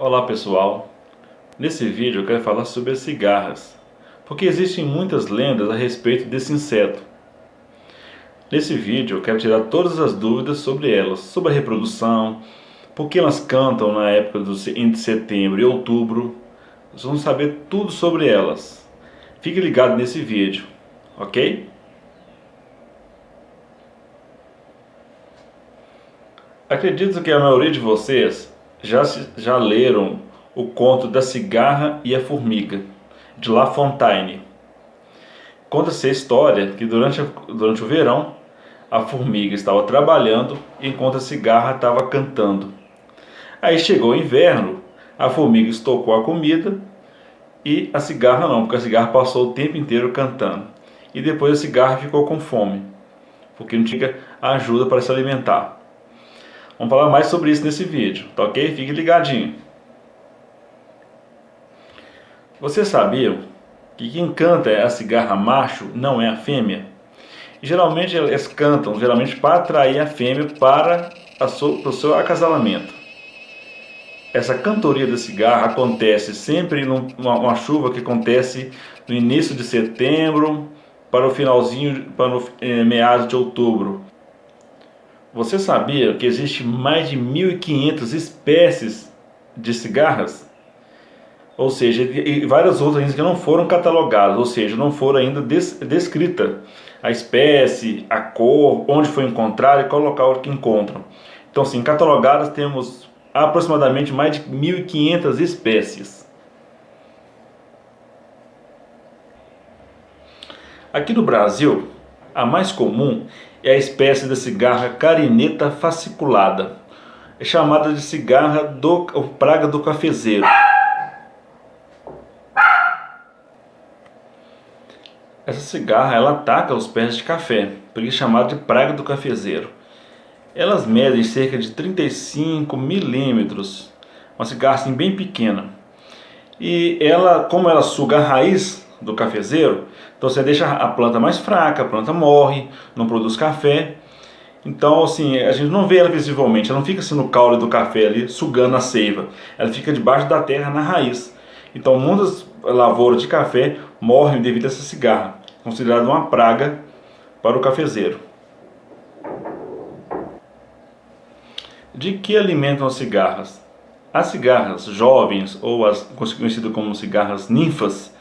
Olá pessoal, nesse vídeo eu quero falar sobre as cigarras, porque existem muitas lendas a respeito desse inseto. Nesse vídeo eu quero tirar todas as dúvidas sobre elas, sobre a reprodução, por que elas cantam na época entre setembro e outubro. Vocês vão saber tudo sobre elas. Fique ligado nesse vídeo, ok? Acredito que a maioria de vocês já leram o conto da cigarra e a formiga, de La Fontaine. Conta-se a história que durante o verão, a formiga estava trabalhando enquanto a cigarra estava cantando. Aí chegou o inverno, a formiga estocou a comida e a cigarra não, porque a cigarra passou o tempo inteiro cantando. E depois a cigarra ficou com fome, porque não tinha ajuda para se alimentar. Vamos falar mais sobre isso nesse vídeo, tá ok? Fique ligadinho. Vocês sabiam que quem canta é a cigarra macho, não é a fêmea? E geralmente elas cantam para atrair a fêmea para o seu acasalamento. Essa cantoria da cigarra acontece sempre numa chuva que acontece no início de setembro para o finalzinho, meados de outubro. Você sabia que existe mais de 1.500 espécies de cigarras? Ou seja, e várias outras ainda que não foram catalogadas, ou seja, não foram ainda descrita a espécie, a cor, onde foi encontrada e qual local que encontram. Então, assim, catalogadas temos aproximadamente mais de 1.500 espécies. Aqui no Brasil, a mais comum é a espécie da cigarra carineta fasciculada, é chamada de cigarra praga do cafezeiro. Essa cigarra ela ataca os pés de café, por isso é chamada de praga do cafezeiro. Elas medem cerca de 35 milímetros, uma cigarra assim bem pequena. E como ela suga a raiz do cafezeiro, então você deixa a planta mais fraca, a planta morre, não produz café. Então assim, a gente não vê ela visivelmente, ela não fica assim no caule do café ali, sugando a seiva. Ela fica debaixo da terra na raiz. Então muitas lavouras de café morrem devido a essa cigarra, considerada uma praga para o cafezeiro. De que alimentam as cigarras? As cigarras jovens, ou as conhecidas como cigarras ninfas,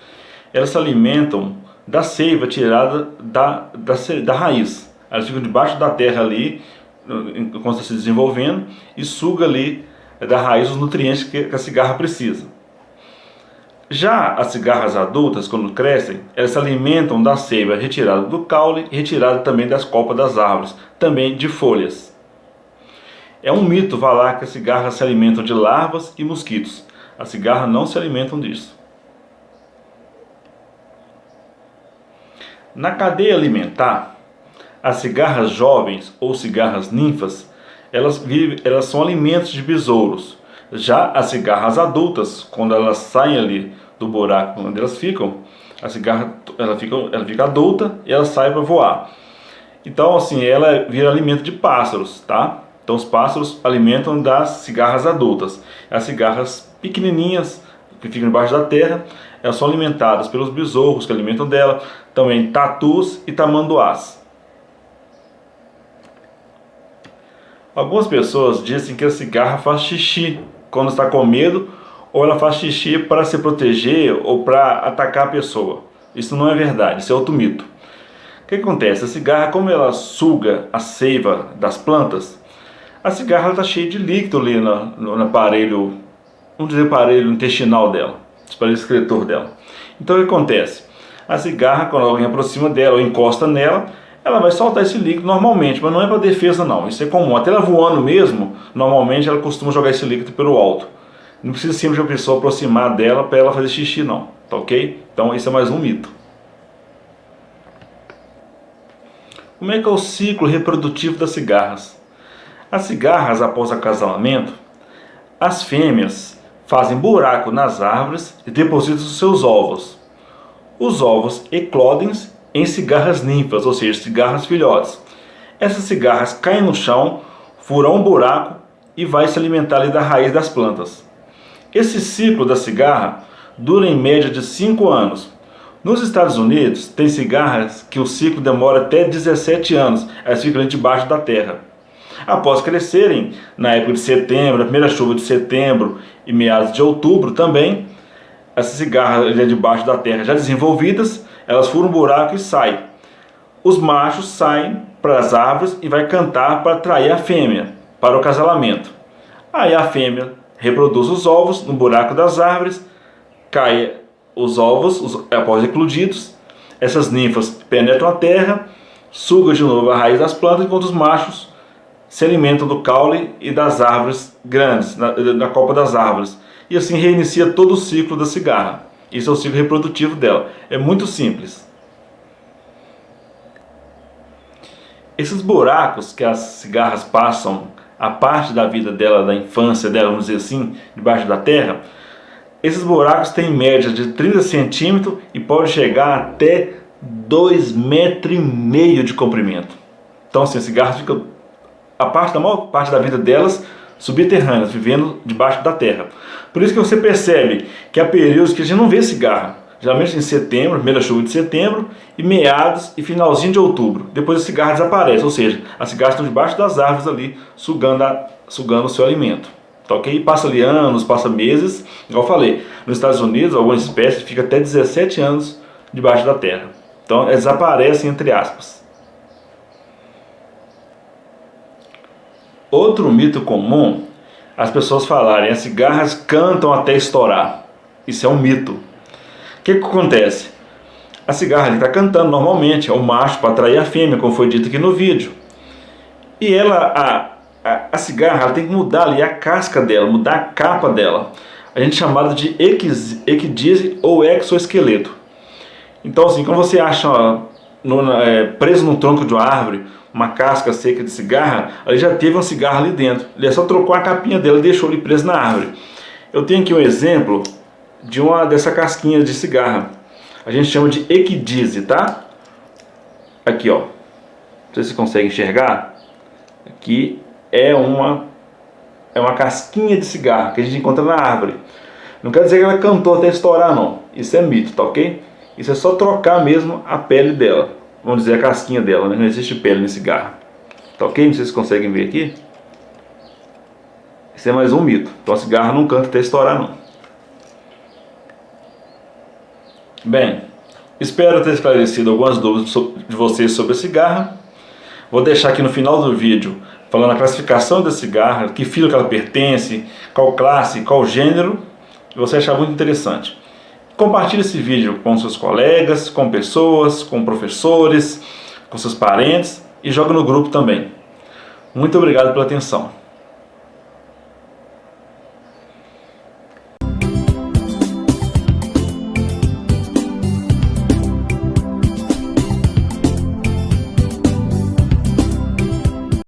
elas se alimentam da seiva tirada da raiz. Elas ficam debaixo da terra ali, enquanto está se desenvolvendo, e suga ali da raiz os nutrientes que a cigarra precisa. Já as cigarras adultas, quando crescem, elas se alimentam da seiva retirada do caule e retirada também das copas das árvores, também de folhas. É um mito falar que as cigarras se alimentam de larvas e mosquitos. As cigarras não se alimentam disso. Na cadeia alimentar, as cigarras jovens ou cigarras ninfas, elas são alimentos de besouros. Já as cigarras adultas, quando elas saem ali do buraco onde elas ficam, a cigarra ela fica adulta e ela sai para voar. Então assim, ela vira alimento de pássaros, tá? Então os pássaros alimentam das cigarras adultas. As cigarras pequenininhas que ficam debaixo da terra, elas são alimentadas pelos besouros que alimentam dela, também tatus e tamanduás. Algumas pessoas dizem que a cigarra faz xixi quando está com medo, ou ela faz xixi para se proteger ou para atacar a pessoa. Isso não é verdade, isso é outro mito. O que acontece? A cigarra, como ela suga a seiva das plantas, a cigarra está cheia de líquido ali no aparelho, vamos dizer, aparelho intestinal dela, aparelho excretor dela. Então o que acontece? A cigarra, quando alguém aproxima dela ou encosta nela, ela vai soltar esse líquido normalmente, mas não é para defesa não, isso é comum. Até ela voando mesmo, normalmente ela costuma jogar esse líquido pelo alto. Não precisa sempre de uma pessoa aproximar dela para ela fazer xixi não, tá ok? Então isso é mais um mito. Como é que é o ciclo reprodutivo das cigarras? As cigarras, após o acasalamento, as fêmeas fazem buraco nas árvores e depositam os seus ovos. Os ovos eclodem em cigarras ninfas, ou seja, cigarras filhotes. Essas cigarras caem no chão, furam um buraco e vai se alimentar ali da raiz das plantas. Esse ciclo da cigarra dura em média de 5 anos. Nos Estados Unidos, tem cigarras que o ciclo demora até 17 anos, elas ficam ali debaixo da terra. Após crescerem, na época de setembro, a primeira chuva de setembro e meados de outubro também, essas cigarras ali debaixo da terra já desenvolvidas, elas furam um buraco e saem. Os machos saem para as árvores e vai cantar para atrair a fêmea para o acasalamento. Aí a fêmea reproduz os ovos no buraco das árvores, cai os ovos após eclodidos, essas ninfas penetram a terra, sugam de novo a raiz das plantas, enquanto os machos se alimentam do caule e das árvores grandes, na copa das árvores. E assim reinicia todo o ciclo da cigarra. Isso é o ciclo reprodutivo dela. É muito simples. Esses buracos que as cigarras passam, a parte da vida dela, da infância dela, vamos dizer assim, debaixo da terra, esses buracos têm média de 30 centímetros e pode chegar até 2,5 metros de comprimento. Então assim, as cigarras ficam, a maior parte da vida delas, subterrâneas, vivendo debaixo da terra. Por isso que você percebe que há períodos que a gente não vê cigarra. Geralmente em setembro, primeira chuva de setembro, e meados e finalzinho de outubro. Depois a cigarra desaparece, ou seja, as cigarras estão debaixo das árvores ali, sugando o seu alimento. Tá ok? Passa ali anos, passa meses, igual eu falei. Nos Estados Unidos, algumas espécies ficam até 17 anos debaixo da terra. Então, elas desaparecem entre aspas. Outro mito comum, as pessoas falarem, as cigarras cantam até estourar. Isso é um mito. O que acontece? A cigarra está cantando normalmente, é o macho para atrair a fêmea, como foi dito aqui no vídeo. E ela, a cigarra, ela tem que mudar ali a casca dela, mudar a capa dela. A gente chama de equidise ou exoesqueleto. Então assim, quando você acha preso no tronco de uma árvore, uma casca seca de cigarra, ali já teve uma cigarra ali dentro. Ele só trocou a capinha dela e deixou ele preso na árvore. Eu tenho aqui um exemplo dessa casquinha de cigarra. A gente chama de equidise, tá? Aqui, ó. Não sei se você consegue enxergar. Aqui é uma casquinha de cigarra que a gente encontra na árvore. Não quer dizer que ela cantou até estourar, não. Isso é mito, tá ok? Isso é só trocar mesmo a pele dela. Vamos dizer a casquinha dela, né? Não existe pele na cigarra. Tá ok? Não sei se vocês conseguem ver aqui. Isso é mais um mito. Então a cigarra não canta até estourar, não. Bem, espero ter esclarecido algumas dúvidas de vocês sobre a cigarra. Vou deixar aqui no final do vídeo falando a classificação da cigarra, que filo que ela pertence, qual classe, qual gênero, que você achar muito interessante. Compartilhe esse vídeo com seus colegas, com pessoas, com professores, com seus parentes e joga no grupo também. Muito obrigado pela atenção.